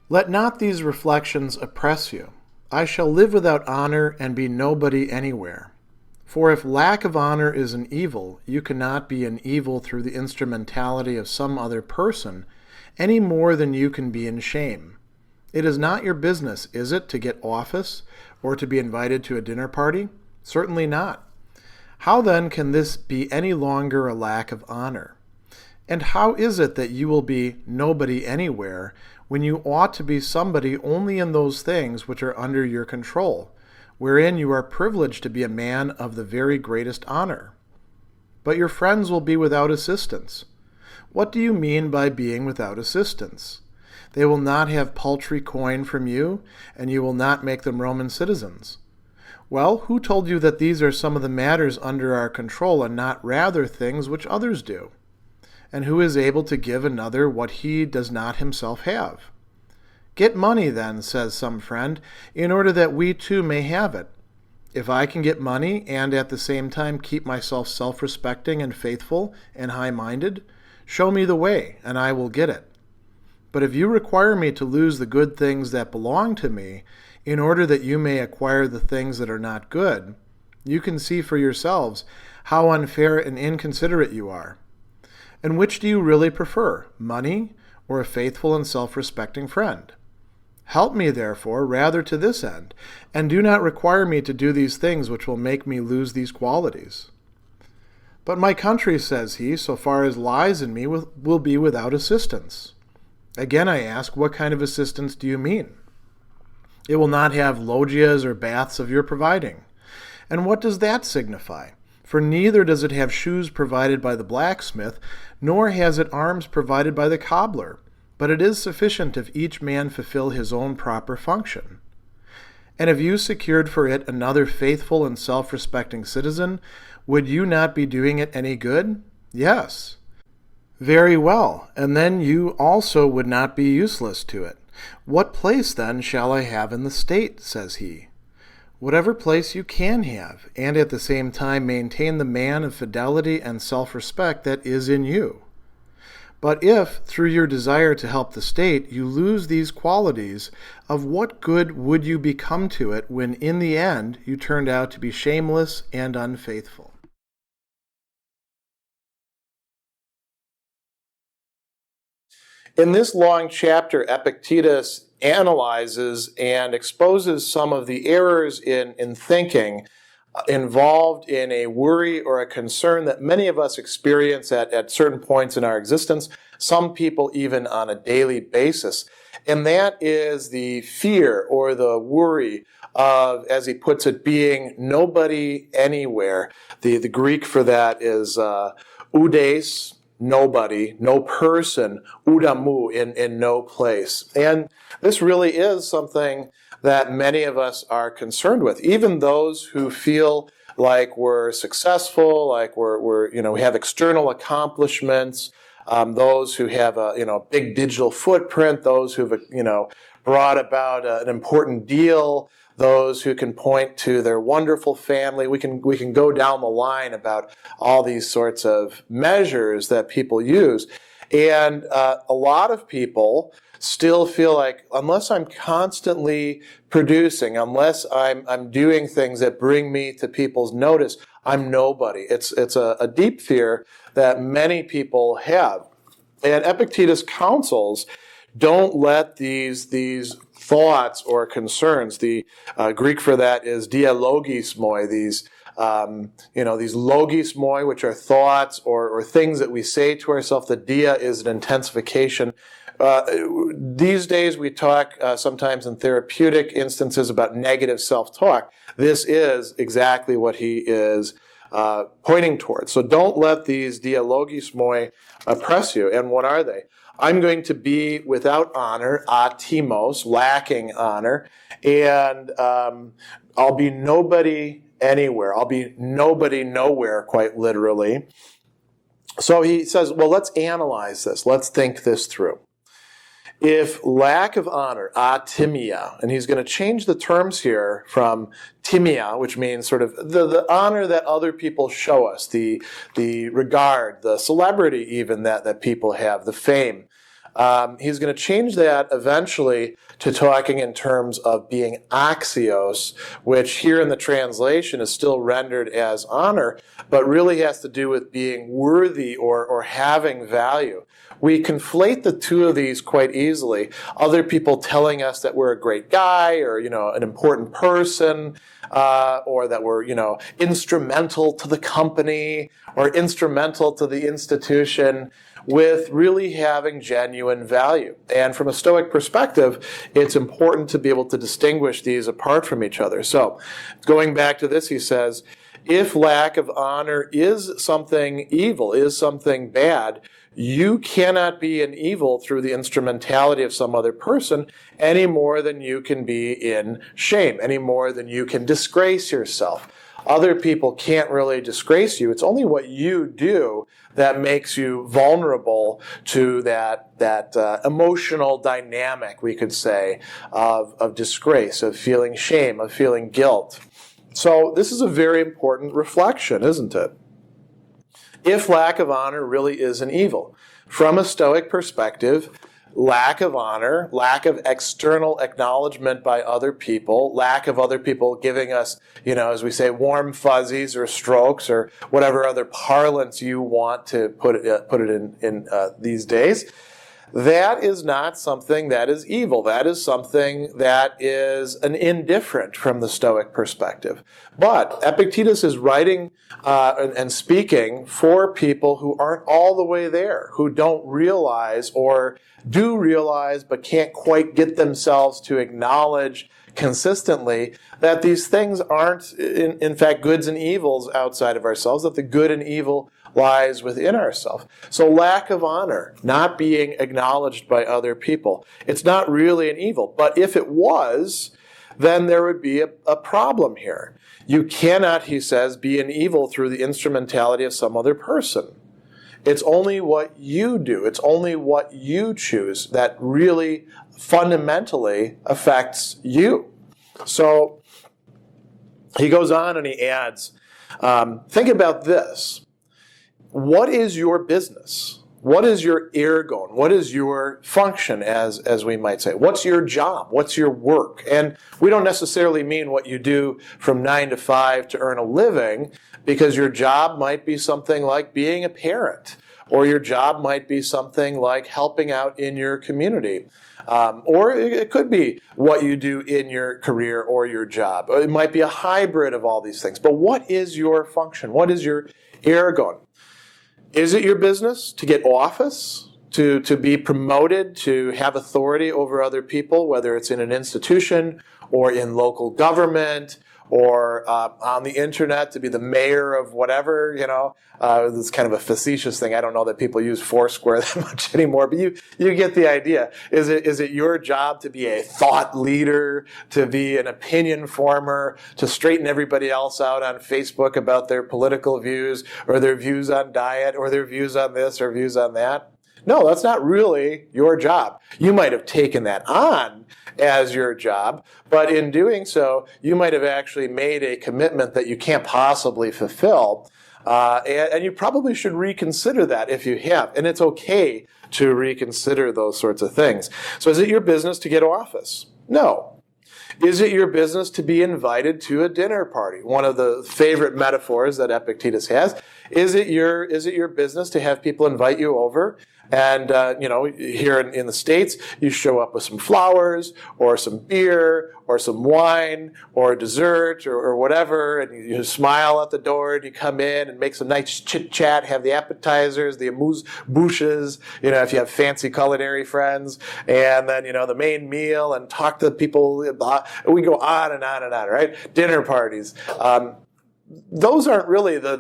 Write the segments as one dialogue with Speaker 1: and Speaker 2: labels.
Speaker 1: Let not these reflections oppress you. I shall live without honor and be nobody anywhere. For if lack of honor is an evil, you cannot be an evil through the instrumentality of some other person, any more than you can be in shame. It is not your business, is it, to get office, or to be invited to a dinner party? Certainly not. How then can this be any longer a lack of honor? And how is it that you will be nobody anywhere when you ought to be somebody only in those things which are under your control, wherein you are privileged to be a man of the very greatest honor? But your friends will be without assistance. What do you mean by being without assistance? They will not have paltry coin from you, and you will not make them Roman citizens. Well, who told you that these are some of the matters under our control, and not rather things which others do? And who is able to give another what he does not himself have? Get money, then, says some friend, in order that we too may have it. If I can get money, and at the same time keep myself self-respecting and faithful and high-minded, show me the way, and I will get it. But if you require me to lose the good things that belong to me, in order that you may acquire the things that are not good, you can see for yourselves how unfair and inconsiderate you are. And which do you really prefer, money or a faithful and self-respecting friend? Help me, therefore, rather to this end, and do not require me to do these things which will make me lose these qualities. But my country, says he, so far as lies in me, will be without assistance. Again I ask, what kind of assistance do you mean? It will not have logias or baths of your providing. And what does that signify? For neither does it have shoes provided by the blacksmith, nor has it arms provided by the cobbler, but it is sufficient if each man fulfill his own proper function. And if you secured for it another faithful and self-respecting citizen, would you not be doing it any good? Yes. Very well, and then you also would not be useless to it. What place, then, shall I have in the state? Says he. Whatever place you can have, and at the same time maintain the man of fidelity and self-respect that is in you. But if, through your desire to help the state, you lose these qualities, of what good would you become to it when in the end you turned out to be shameless and unfaithful? In this long chapter, Epictetus analyzes and exposes some of the errors in thinking involved in a worry or a concern that many of us experience at certain points in our existence, some people even on a daily basis. And that is the fear or the worry of, as he puts it, being nobody anywhere. The Greek for that is oudes, nobody, no person, oudamu, in no place. And this really is something that many of us are concerned with. Even those who feel like we're successful, like we have external accomplishments, those who have a big digital footprint, those who've brought about an important deal, those who can point to their wonderful family. We can go down the line about all these sorts of measures that people use. And a lot of people still feel like unless I'm constantly producing, unless I'm doing things that bring me to people's notice, I'm nobody. It's a deep fear that many people have. And Epictetus counsels, don't let these thoughts or concerns, the Greek for that is dialogismoi, these logismoi, which are thoughts or things that we say to ourselves. The dia is an intensification. These days we talk sometimes in therapeutic instances about negative self-talk. This is exactly what he is pointing towards. So don't let these dialogismoi oppress you. And what are they? I'm going to be without honor, atimos, lacking honor, and I'll be nobody anywhere. I'll be nobody nowhere, quite literally. So he says, well, let's analyze this. Let's think this through. If lack of honor, atimia, and he's going to change the terms here from timia, which means sort of the honor that other people show us, the regard, the celebrity even that people have, the fame. He's going to change that eventually to talking in terms of being axios, which here in the translation is still rendered as honor, but really has to do with being worthy or having value. We conflate the two of these quite easily. Other people telling us that we're a great guy or, an important person, or that we're, instrumental to the company or instrumental to the institution, with really having genuine value. And from a Stoic perspective, it's important to be able to distinguish these apart from each other. So, going back to this, he says, if lack of honor is something evil, is something bad, you cannot be an evil through the instrumentality of some other person any more than you can be in shame, any more than you can disgrace yourself. Other people can't really disgrace you. It's only what you do that makes you vulnerable to that emotional dynamic, we could say, of disgrace, of feeling shame, of feeling guilt. So this is a very important reflection, isn't it? If lack of honor really is an evil. From a Stoic perspective, lack of honor, lack of external acknowledgement by other people, lack of other people giving us, as we say, warm fuzzies or strokes or whatever other parlance you want to put it in these days, that is not something that is evil. That is something that is an indifferent from the Stoic perspective. But Epictetus is writing and speaking for people who aren't all the way there, who don't realize or do realize but can't quite get themselves to acknowledge consistently that these things aren't, in fact, goods and evils outside of ourselves, that the good and evil lies within ourselves. So lack of honor, not being acknowledged by other people, it's not really an evil. But if it was, then there would be a problem here. You cannot, he says, be an evil through the instrumentality of some other person. It's only what you do, it's only what you choose that really fundamentally affects you. So he goes on and he adds, think about this. What is your business? What is your ergon? What is your function, as we might say? What's your job? What's your work? And we don't necessarily mean what you do from 9 to 5 to earn a living, because your job might be something like being a parent, or your job might be something like helping out in your community. Or it could be what you do in your career or your job. It might be a hybrid of all these things. But what is your function? What is your ergon? Is it your business to get office, to be promoted, to have authority over other people, whether it's in an institution or in local government or on the internet, to be the mayor of whatever, It's kind of a facetious thing. I don't know that people use Foursquare that much anymore, but you get the idea. Is it your job to be a thought leader, to be an opinion former, to straighten everybody else out on Facebook about their political views or their views on diet or their views on this or views on that? No, that's not really your job. You might have taken that on as your job, but in doing so, you might have actually made a commitment that you can't possibly fulfill, and you probably should reconsider that if you have, and it's okay to reconsider those sorts of things. So is it your business to get office? No. Is it your business to be invited to a dinner party? One of the favorite metaphors that Epictetus has. Is it your business to have people invite you over? And, here in the States, you show up with some flowers or some beer or some wine or a dessert or whatever, and you smile at the door and you come in and make some nice chit-chat, have the appetizers, the amuse-bouches, if you have fancy culinary friends, and then, the main meal, and talk to people. We go on and on and on, right? Dinner parties. Those aren't really the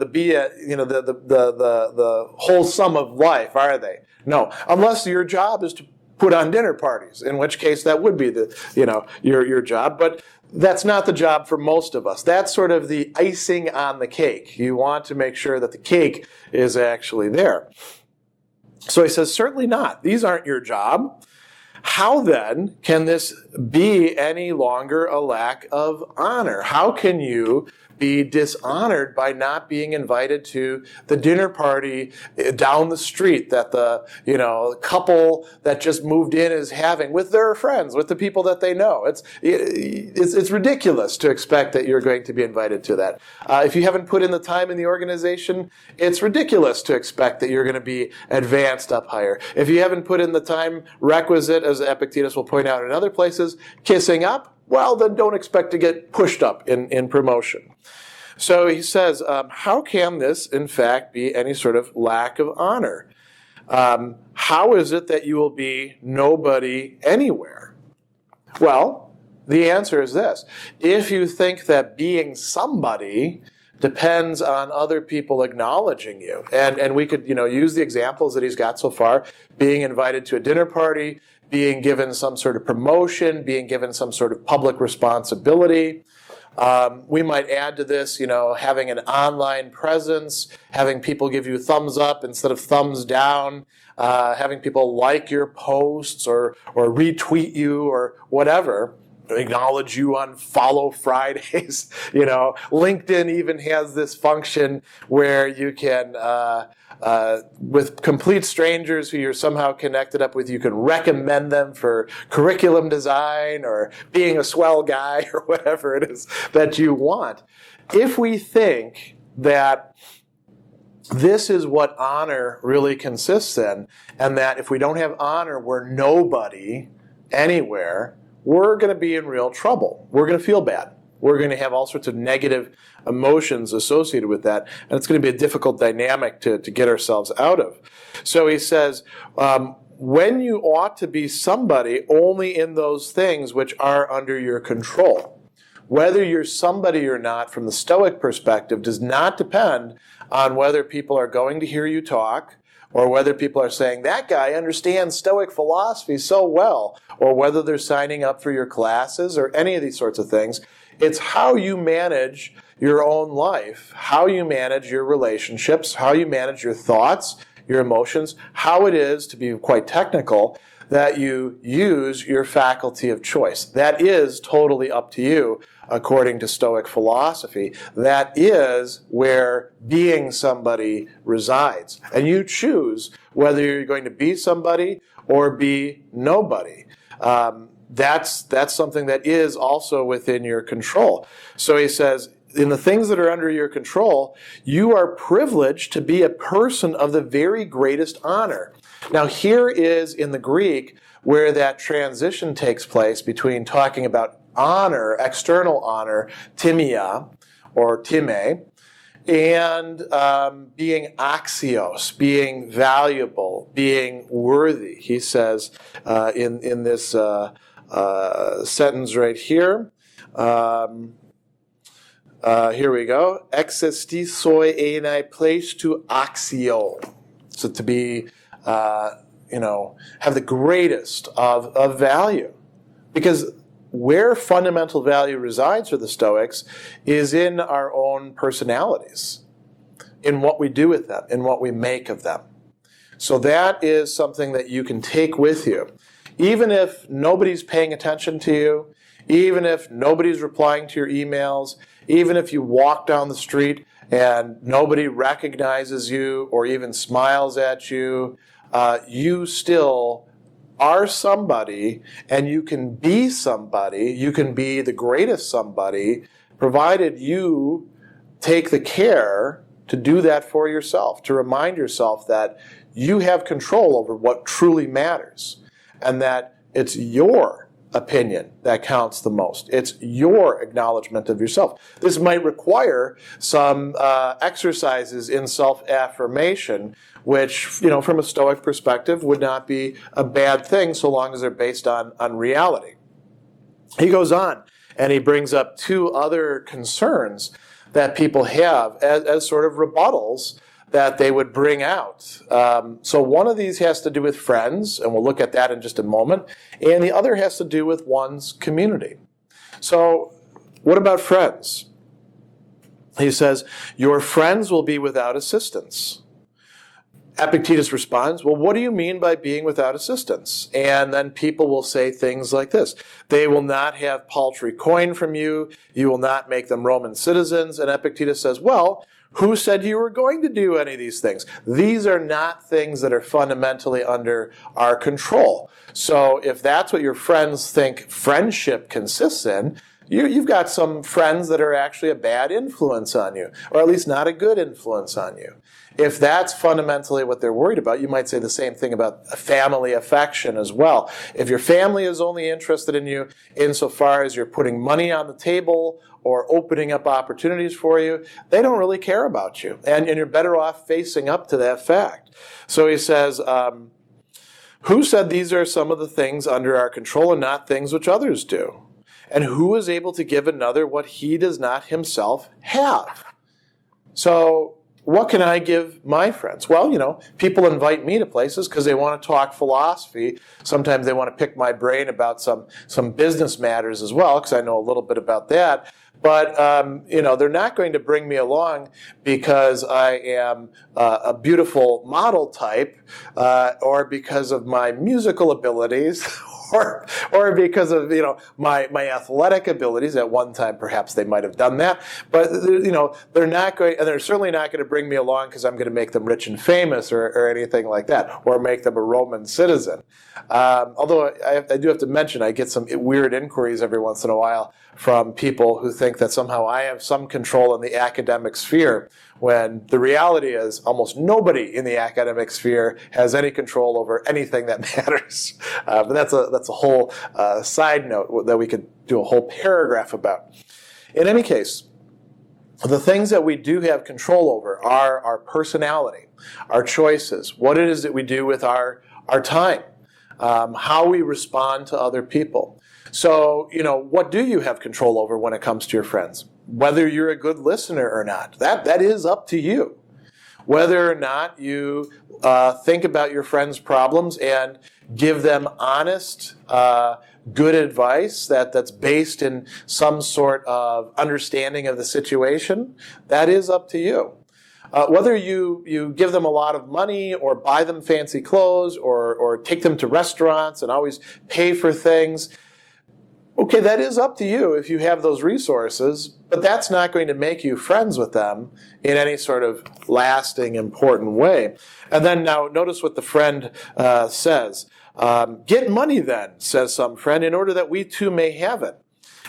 Speaker 1: whole sum of life, are they? No, unless your job is to put on dinner parties, in which case that would be your job. But that's not the job for most of us. That's sort of the icing on the cake. You want to make sure that the cake is actually there. So he says, certainly not. These aren't your job. How then can this be any longer a lack of honor? How can you be dishonored by not being invited to the dinner party down the street that the couple that just moved in is having with their friends, with the people that they know. It's ridiculous to expect that you're going to be invited to that. If you haven't put in the time in the organization, it's ridiculous to expect that you're going to be advanced up higher. If you haven't put in the time requisite, as Epictetus will point out in other places, kissing up, well, then don't expect to get pushed up in promotion. So he says, how can this, in fact, be any sort of lack of honor? How is it that you will be nobody anywhere? Well, the answer is this. If you think that being somebody depends on other people acknowledging you, and we could use the examples that he's got so far, being invited to a dinner party, being given some sort of promotion, being given some sort of public responsibility. We might add to this, having an online presence, having people give you thumbs up instead of thumbs down, having people like your posts or retweet you or whatever, acknowledge you on Follow Fridays. LinkedIn even has this function where you can, with complete strangers who you're somehow connected up with, you can recommend them for curriculum design or being a swell guy or whatever it is that you want. If we think that this is what honor really consists in, and that if we don't have honor, we're nobody anywhere, we're going to be in real trouble. We're going to feel bad. We're going to have all sorts of negative emotions associated with that, and it's going to be a difficult dynamic to get ourselves out of. So he says, when you ought to be somebody only in those things which are under your control. Whether you're somebody or not from the Stoic perspective does not depend on whether people are going to hear you talk, or whether people are saying, that guy understands Stoic philosophy so well, or whether they're signing up for your classes or any of these sorts of things. It's how you manage your own life, how you manage your relationships, how you manage your thoughts, your emotions, how it is, to be quite technical, that you use your faculty of choice. That is totally up to you, according to Stoic philosophy. That is where being somebody resides. And you choose whether you're going to be somebody or be nobody. That's something that is also within your control. So he says, in the things that are under your control, you are privileged to be a person of the very greatest honor. Now, here is in the Greek where that transition takes place between talking about honor, external honor, timia, or time, and being axios, being valuable, being worthy. He says in this sentence right here, here we go, existisoi enai place to axio. So to be, have the greatest of value. Because where fundamental value resides for the Stoics is in our own personalities, in what we do with them, in what we make of them. So that is something that you can take with you. Even if nobody's paying attention to you, even if nobody's replying to your emails, even if you walk down the street and nobody recognizes you or even smiles at you, you still are somebody, and you can be somebody, you can be the greatest somebody, provided you take the care to do that for yourself, to remind yourself that you have control over what truly matters, and that it's your opinion that counts the most. It's your acknowledgement of yourself. This might require some exercises in self-affirmation, which, from a Stoic perspective, would not be a bad thing so long as they're based on reality. He goes on, and he brings up two other concerns that people have as sort of rebuttals that they would bring out. So one of these has to do with friends, and we'll look at that in just a moment, and the other has to do with one's community. So what about friends? He says, your friends will be without assistance. Epictetus responds, well, what do you mean by being without assistance? And then people will say things like this. They will not have paltry coin from you. You will not make them Roman citizens. And Epictetus says, well, who said you were going to do any of these things? These are not things that are fundamentally under our control. So if that's what your friends think friendship consists in, you've got some friends that are actually a bad influence on you, or at least not a good influence on you. If that's fundamentally what they're worried about, you might say the same thing about family affection as well. If your family is only interested in you insofar as you're putting money on the table or opening up opportunities for you, they don't really care about you. And you're better off facing up to that fact. So he says, who said these are some of the things under our control and not things which others do? And who is able to give another what he does not himself have? So what can I give my friends? Well, people invite me to places because they want to talk philosophy. Sometimes they want to pick my brain about some business matters as well, because I know a little bit about that. But, they're not going to bring me along because I am a beautiful model type or because of my musical abilities or because of, my athletic abilities. At one time, perhaps they might have done that. But, they're not going, and they're certainly not going to bring me along because I'm going to make them rich and famous or anything like that, or make them a Roman citizen. Although I do have to mention, I get some weird inquiries every once in a while from people who think that somehow I have some control in the academic sphere, when the reality is almost nobody in the academic sphere has any control over anything that matters. But that's a whole side note that we could do a whole paragraph about. In any case, the things that we do have control over are our personality, our choices, what it is that we do with our time, how we respond to other people. So, what do you have control over when it comes to your friends? Whether you're a good listener or not, that is up to you. Whether or not you think about your friends' problems and give them honest, good advice that's based in some sort of understanding of the situation, that is up to you. Whether you give them a lot of money or buy them fancy clothes or take them to restaurants and always pay for things, okay, that is up to you if you have those resources, but that's not going to make you friends with them in any sort of lasting, important way. And then now notice what the friend says. Get money then, says some friend, in order that we too may have it.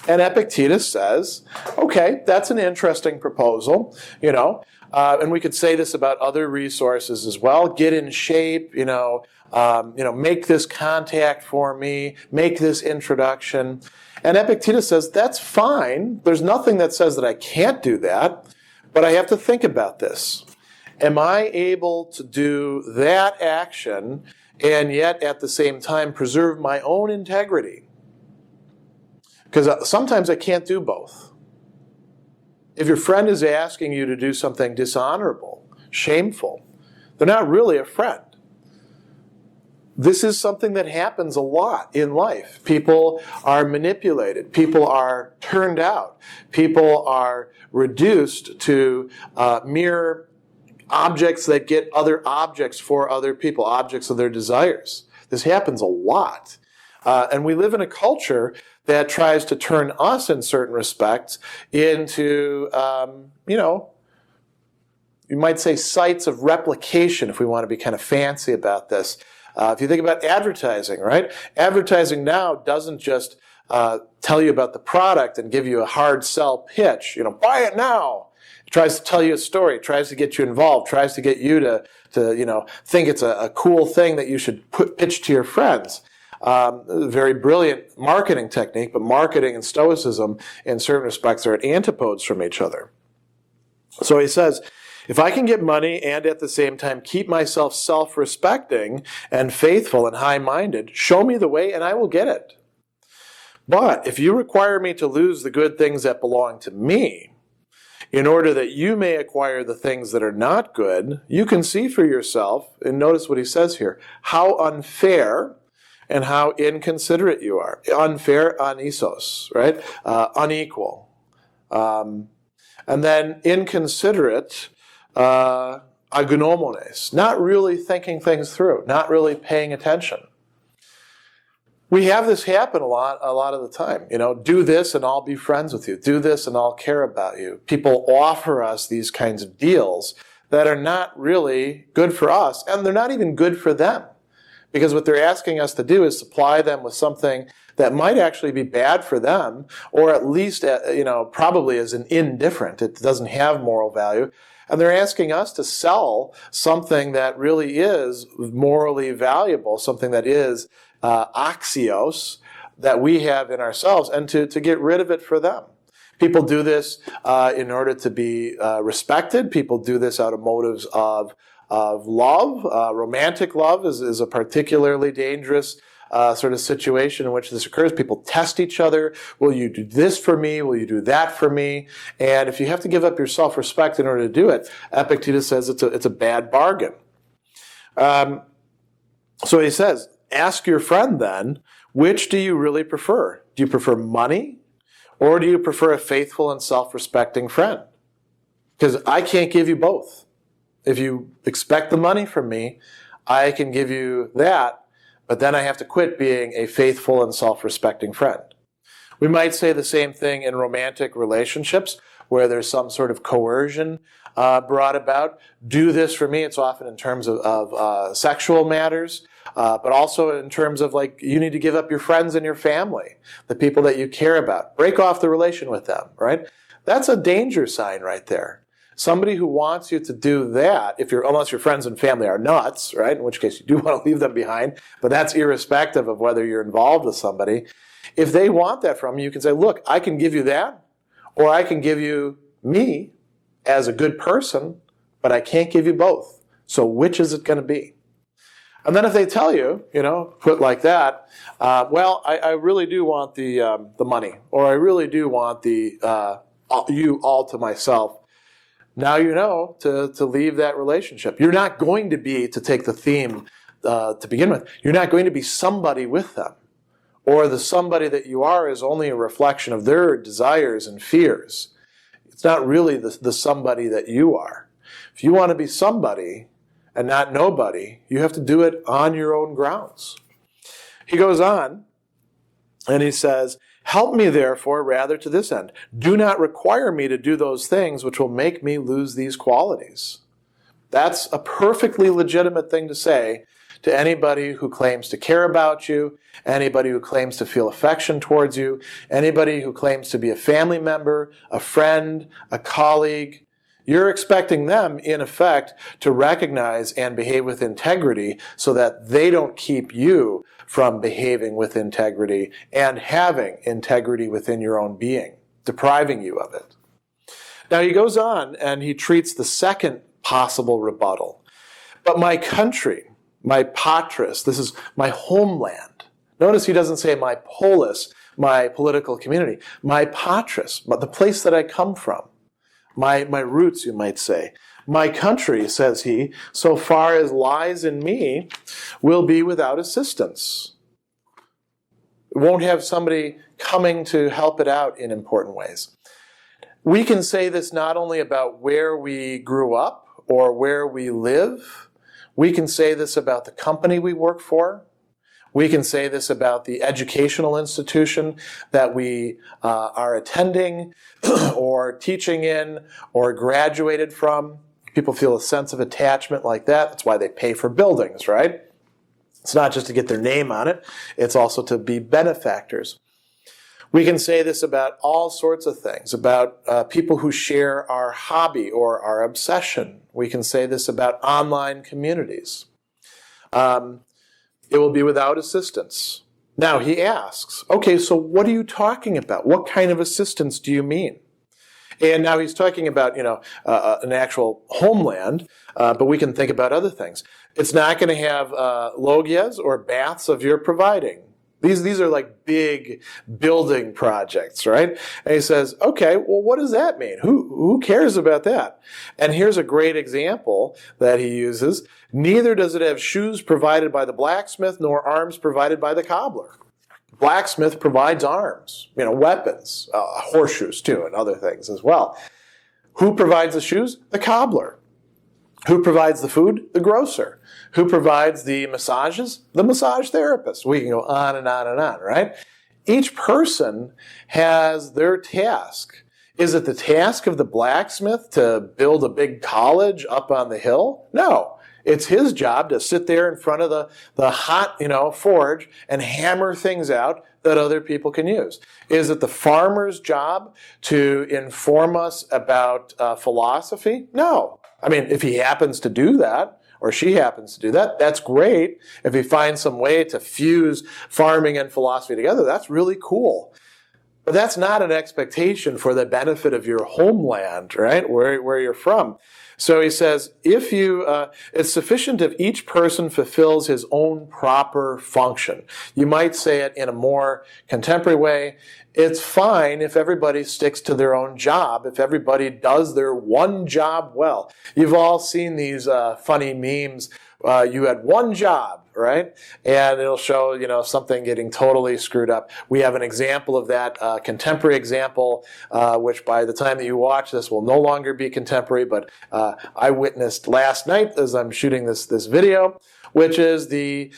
Speaker 1: And Epictetus says, okay, that's an interesting proposal, and we could say this about other resources as well. Get in shape, make this contact for me, make this introduction. And Epictetus says, that's fine. There's nothing that says that I can't do that, but I have to think about this. Am I able to do that action and yet at the same time preserve my own integrity? Because sometimes I can't do both. If your friend is asking you to do something dishonorable, shameful, they're not really a friend. This is something that happens a lot in life. People are manipulated. People are turned out. People are reduced to mere objects that get other objects for other people, objects of their desires. This happens a lot. And we live in a culture that tries to turn us, in certain respects, into, you might say sites of replication, if we want to be kind of fancy about this. If you think about advertising, right? Advertising now doesn't just tell you about the product and give you a hard sell pitch. Buy it now. It tries to tell you a story. It tries to get you involved. Tries to get you to think it's a cool thing that you should pitch to your friends. Very brilliant marketing technique, but marketing and Stoicism, in certain respects, are at antipodes from each other. So he says, if I can get money and at the same time keep myself self-respecting and faithful and high-minded, show me the way and I will get it. But if you require me to lose the good things that belong to me, in order that you may acquire the things that are not good, you can see for yourself, and notice what he says here, how unfair and how inconsiderate you are. Unfair, anisos, right? Unequal. And then inconsiderate, agnomones, not really thinking things through, not really paying attention. We have this happen a lot of the time. Do this and I'll be friends with you. Do this and I'll care about you. People offer us these kinds of deals that are not really good for us, and they're not even good for them. Because what they're asking us to do is supply them with something that might actually be bad for them, or at least, probably as an indifferent. It doesn't have moral value. And they're asking us to sell something that really is morally valuable, something that is axios, that we have in ourselves, and to get rid of it for them. People do this in order to be respected. People do this out of motives of love. Romantic love is a particularly dangerous sort of situation in which this occurs. People test each other. Will you do this for me? Will you do that for me? And if you have to give up your self-respect in order to do it, Epictetus says it's a bad bargain. So he says, ask your friend then, which do you really prefer? Do you prefer money, or do you prefer a faithful and self-respecting friend? Because I can't give you both. If you expect the money from me, I can give you that, but then I have to quit being a faithful and self-respecting friend. We might say the same thing in romantic relationships, where there's some sort of coercion brought about. Do this for me. It's often in terms of sexual matters, but also in terms of you need to give up your friends and your family, the people that you care about. Break off the relation with them, right? That's a danger sign right there. Somebody who wants you to do that, unless your friends and family are nuts, right? In which case you do want to leave them behind, but that's irrespective of whether you're involved with somebody. If they want that from you, you can say, look, I can give you that, or I can give you me as a good person, but I can't give you both. So which is it going to be? And then if they tell you, put like that, I really do want the money, or I really do want you all to myself. Now you know to leave that relationship. You're not going to be, to take the theme to begin with, you're not going to be somebody with them. Or the somebody that you are is only a reflection of their desires and fears. It's not really the somebody that you are. If you want to be somebody and not nobody, you have to do it on your own grounds. He goes on and he says, help me therefore rather to this end. Do not require me to do those things which will make me lose these qualities. That's a perfectly legitimate thing to say to anybody who claims to care about you, anybody who claims to feel affection towards you, anybody who claims to be a family member, a friend, a colleague. You're expecting them, in effect, to recognize and behave with integrity so that they don't keep you from behaving with integrity and having integrity within your own being, depriving you of it. Now he goes on and he treats the second possible rebuttal. But my country, my patris, this is my homeland. Notice he doesn't say my polis, my political community. My patris, the place that I come from. My roots, you might say. My country, says he, so far as lies in me, will be without assistance. It won't have somebody coming to help it out in important ways. We can say this not only about where we grew up or where we live. We can say this about the company we work for. We can say this about the educational institution that we are attending or teaching in or graduated from. People feel a sense of attachment like that. That's why they pay for buildings, right? It's not just to get their name on it. It's also to be benefactors. We can say this about all sorts of things, about people who share our hobby or our obsession. We can say this about online communities. It will be without assistance. Now he asks, okay, so what are you talking about? What kind of assistance do you mean? And now he's talking about, an actual homeland, but we can think about other things. It's not going to have logias or baths of your providing. These are like big building projects, right? And he says, okay, well, what does that mean? Who cares about that? And here's a great example that he uses. Neither does it have shoes provided by the blacksmith, nor arms provided by the cobbler. Blacksmith provides arms, weapons, horseshoes too, and other things as well. Who provides the shoes? The cobbler. Who provides the food? The grocer. Who provides the massages? The massage therapist. We can go on and on and on, right? Each person has their task. Is it the task of the blacksmith to build a big college up on the hill? No. It's his job to sit there in front of the hot, forge and hammer things out that other people can use. Is it the farmer's job to inform us about philosophy? No. I mean, if he happens to do that, or she happens to do that, that's great. If he finds some way to fuse farming and philosophy together, that's really cool. But that's not an expectation for the benefit of your homeland, right, where you're from. So he says, it's sufficient if each person fulfills his own proper function. You might say it in a more contemporary way. It's fine if everybody sticks to their own job, if everybody does their one job well. You've all seen these funny memes. You had one job, right? And it'll show, something getting totally screwed up. We have an example of that, contemporary example, which by the time that you watch this will no longer be contemporary, but I witnessed last night as I'm shooting this video, which is the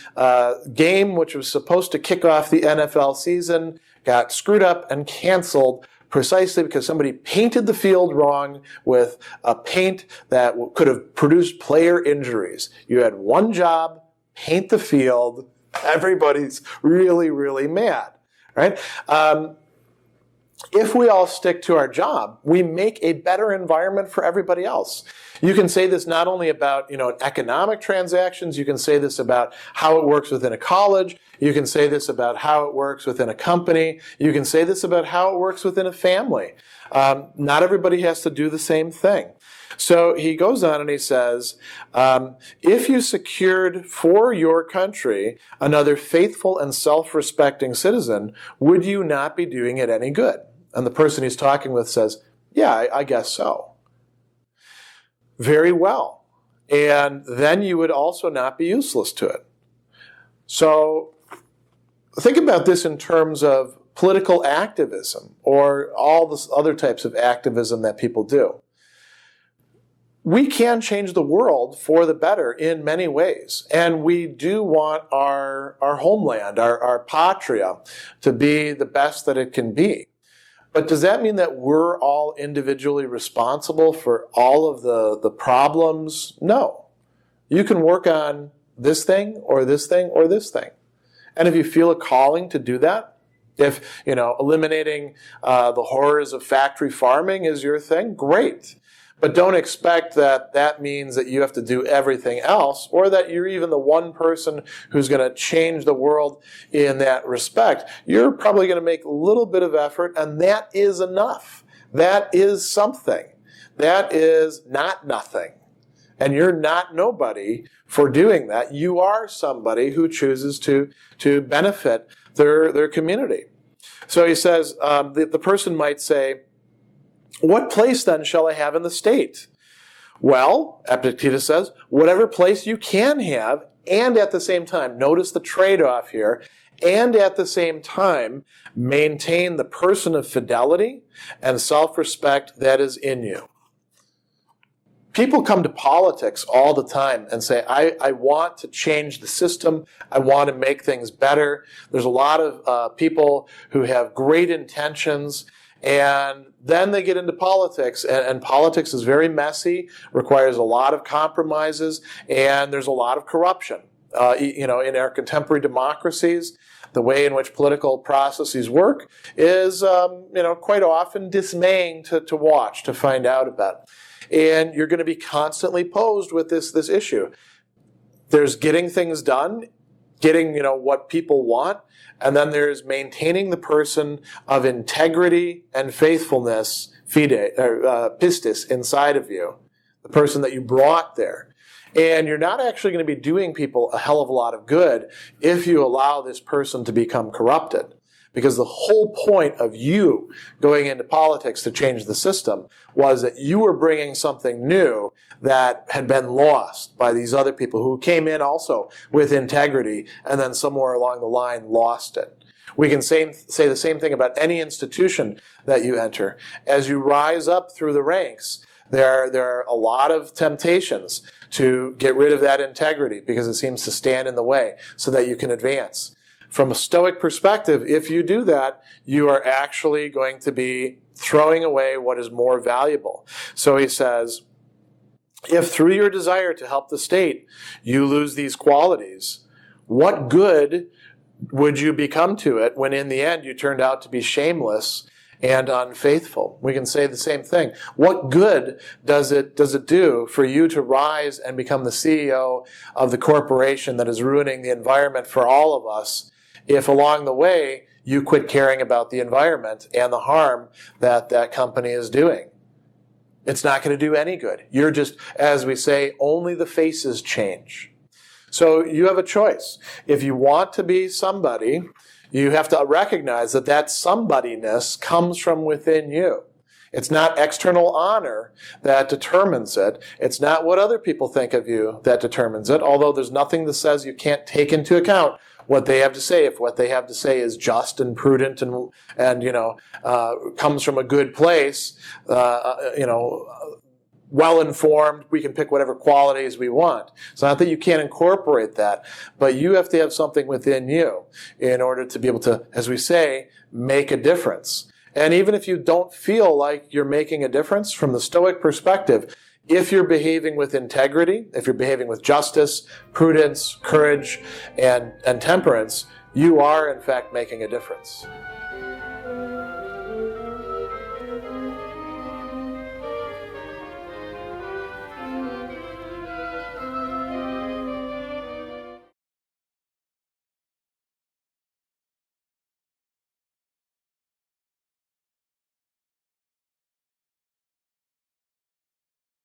Speaker 1: game which was supposed to kick off the NFL season, got screwed up and canceled precisely because somebody painted the field wrong with a paint that could have produced player injuries. You had one job, paint the field. Everybody's really, really mad, right? If we all stick to our job, we make a better environment for everybody else. You can say this not only about, economic transactions, you can say this about how it works within a college, you can say this about how it works within a company, you can say this about how it works within a family. Not everybody has to do the same thing. So he goes on and he says, if you secured for your country another faithful and self-respecting citizen, would you not be doing it any good? And the person he's talking with says, yeah, I guess so. Very well. And then you would also not be useless to it. So think about this in terms of political activism or all the other types of activism that people do. We can change the world for the better in many ways. And we do want our homeland, our patria, to be the best that it can be. But does that mean that we're all individually responsible for all of the problems? No. You can work on this thing or this thing or this thing. And if you feel a calling to do that, if, eliminating the horrors of factory farming is your thing, great. But don't expect that that means that you have to do everything else or that you're even the one person who's going to change the world in that respect. You're probably going to make a little bit of effort, and that is enough. That is something. That is not nothing. And you're not nobody for doing that. You are somebody who chooses to benefit their community. So he says, the person might say, what place then shall I have in the state? Well, Epictetus says, whatever place you can have, and at the same time, notice the trade-off here, and at the same time, maintain the person of fidelity and self-respect that is in you. People come to politics all the time and say, I want to change the system. I want to make things better. There's a lot of people who have great intentions, and then they get into politics, and politics is very messy, requires a lot of compromises, and there's a lot of corruption. In our contemporary democracies, the way in which political processes work is, quite often dismaying to watch, to find out about. And you're going to be constantly posed with this issue. There's getting things done, getting, what people want, and then there's maintaining the person of integrity and faithfulness, pistis, inside of you, the person that you brought there. And you're not actually going to be doing people a hell of a lot of good if you allow this person to become corrupted. Because the whole point of you going into politics to change the system was that you were bringing something new that had been lost by these other people who came in also with integrity and then somewhere along the line lost it. We can say the same thing about any institution that you enter. As you rise up through the ranks, There are a lot of temptations to get rid of that integrity because it seems to stand in the way so that you can advance. From a Stoic perspective, if you do that, you are actually going to be throwing away what is more valuable. So he says, if through your desire to help the state, you lose these qualities, what good would you become to it when in the end you turned out to be shameless and unfaithful? We can say the same thing. What good does it do for you to rise and become the CEO of the corporation that is ruining the environment for all of us if along the way you quit caring about the environment and the harm that that company is doing? It's not going to do any good. You're just, as we say, only the faces change. So you have a choice. If you want to be somebody, you have to recognize that that somebodyness comes from within you. It's not external honor that determines it. It's not what other people think of you that determines it, although there's nothing that says you can't take into account what they have to say. If what they have to say is just and prudent and comes from a good place, well-informed, we can pick whatever qualities we want. It's not that you can't incorporate that, but you have to have something within you in order to be able to, as we say, make a difference. And even if you don't feel like you're making a difference from the Stoic perspective, if you're behaving with integrity, if you're behaving with justice, prudence, courage, and temperance, you are in fact making a difference.